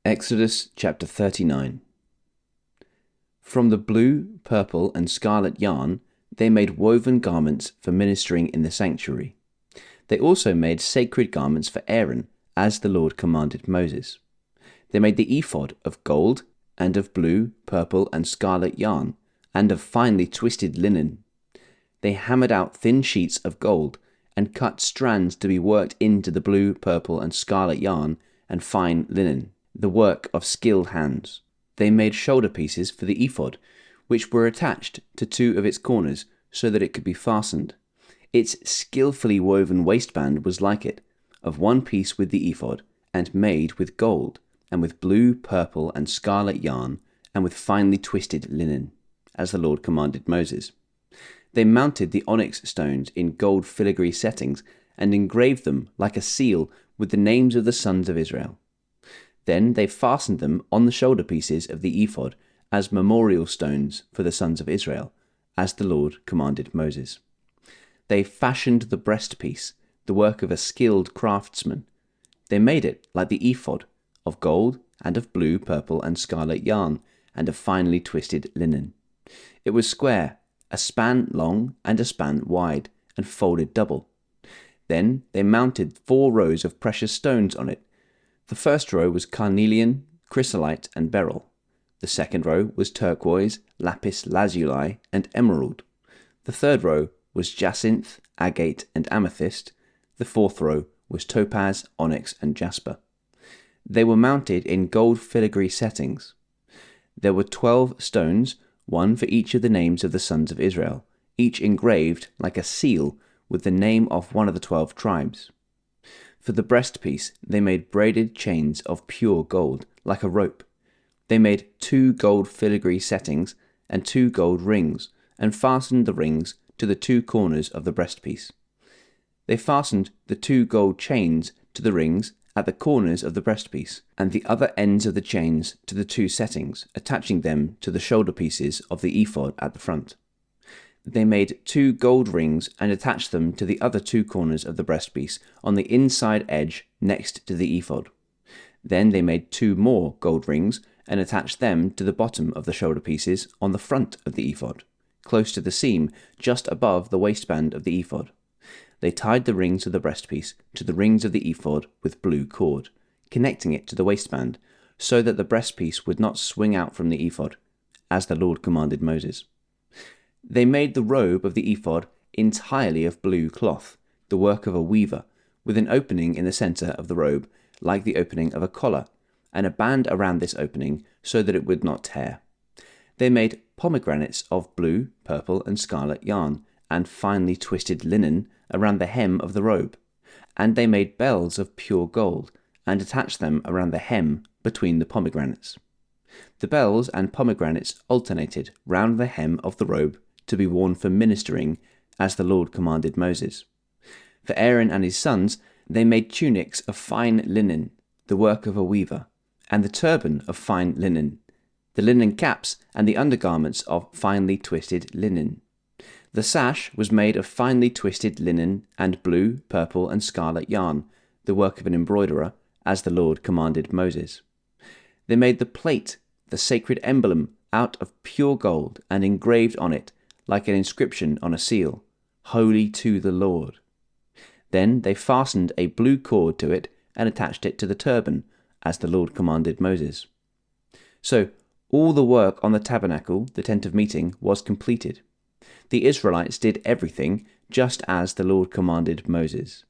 Exodus chapter 39. From the blue, purple, and scarlet yarn, they made woven garments for ministering in the sanctuary. They also made sacred garments for Aaron, as the Lord commanded Moses. They made the ephod of gold, and of blue, purple, and scarlet yarn, and of finely twisted linen. They hammered out thin sheets of gold, and cut strands to be worked into the blue, purple, and scarlet yarn and fine linen, the work of skilled hands. They made shoulder pieces for the ephod, which were attached to two of its corners so that it could be fastened. Its skillfully woven waistband was like it, of one piece with the ephod, and made with gold, and with blue, purple, and scarlet yarn, and with finely twisted linen, as the Lord commanded Moses. They mounted the onyx stones in gold filigree settings, and engraved them like a seal with the names of the sons of Israel. Then they fastened them on the shoulder pieces of the ephod as memorial stones for the sons of Israel, as the Lord commanded Moses. They fashioned the breastpiece, the work of a skilled craftsman. They made it like the ephod, of gold and of blue, purple, and scarlet yarn, and of finely twisted linen. It was square, a span long and a span wide, and folded double. Then they mounted 4 rows of precious stones on it. The first row was carnelian, chrysolite, and beryl. The second row was turquoise, lapis lazuli, and emerald. The third row was jacinth, agate, and amethyst. The fourth row was topaz, onyx, and jasper. They were mounted in gold filigree settings. There were 12 stones, one for each of the names of the sons of Israel, each engraved like a seal with the name of one of the 12 tribes. For the breastpiece, they made braided chains of pure gold, like a rope. They made 2 gold filigree settings and 2 gold rings, and fastened the rings to the 2 corners of the breastpiece. They fastened the 2 gold chains to the rings at the corners of the breastpiece, and the other ends of the chains to the 2 settings, attaching them to the shoulder pieces of the ephod at the front. They made 2 gold rings and attached them to the other 2 corners of the breastpiece on the inside edge next to the ephod. Then they made 2 more gold rings and attached them to the bottom of the shoulder pieces on the front of the ephod, close to the seam just above the waistband of the ephod. They tied the rings of the breastpiece to the rings of the ephod with blue cord, connecting it to the waistband, so that the breastpiece would not swing out from the ephod, as the Lord commanded Moses. They made the robe of the ephod entirely of blue cloth, the work of a weaver, with an opening in the center of the robe, like the opening of a collar, and a band around this opening so that it would not tear. They made pomegranates of blue, purple, and scarlet yarn, and finely twisted linen around the hem of the robe. And they made bells of pure gold, and attached them around the hem between the pomegranates. The bells and pomegranates alternated round the hem of the robe to be worn for ministering, as the Lord commanded Moses. For Aaron and his sons, they made tunics of fine linen, the work of a weaver, and the turban of fine linen, the linen caps and the undergarments of finely twisted linen. The sash was made of finely twisted linen and blue, purple, and scarlet yarn, the work of an embroiderer, as the Lord commanded Moses. They made the plate, the sacred emblem, out of pure gold, and engraved on it, like an inscription on a seal, "Holy to the Lord." Then they fastened a blue cord to it and attached it to the turban, as the Lord commanded Moses. So all the work on the tabernacle, the tent of meeting, was completed. The Israelites did everything just as the Lord commanded Moses.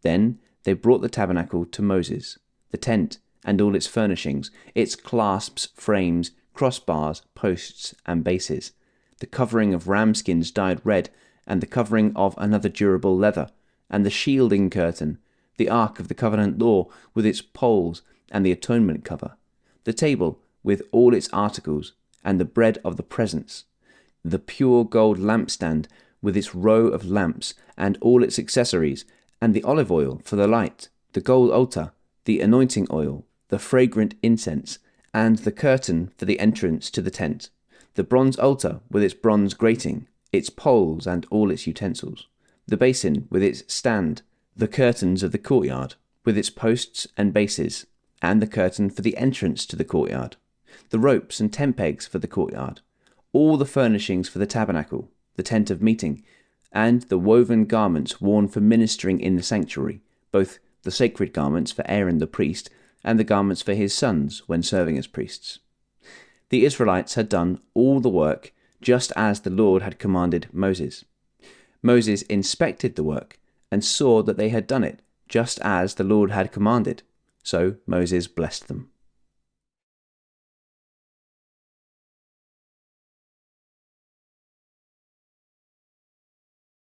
Then they brought the tabernacle to Moses, the tent and all its furnishings, its clasps, frames, crossbars, posts, and bases, the covering of ram skins dyed red, and the covering of another durable leather, and the shielding curtain, the ark of the covenant law with its poles and the atonement cover, the table with all its articles, and the bread of the presence, the pure gold lampstand with its row of lamps and all its accessories, and the olive oil for the light, the gold altar, the anointing oil, the fragrant incense, and the curtain for the entrance to the tent, the bronze altar with its bronze grating, its poles and all its utensils, the basin with its stand, the curtains of the courtyard with its posts and bases, and the curtain for the entrance to the courtyard, the ropes and tent pegs for the courtyard, all the furnishings for the tabernacle, the tent of meeting, and the woven garments worn for ministering in the sanctuary, both the sacred garments for Aaron the priest and the garments for his sons when serving as priests. The Israelites had done all the work just as the Lord had commanded Moses. Moses inspected the work and saw that they had done it just as the Lord had commanded, so Moses blessed them.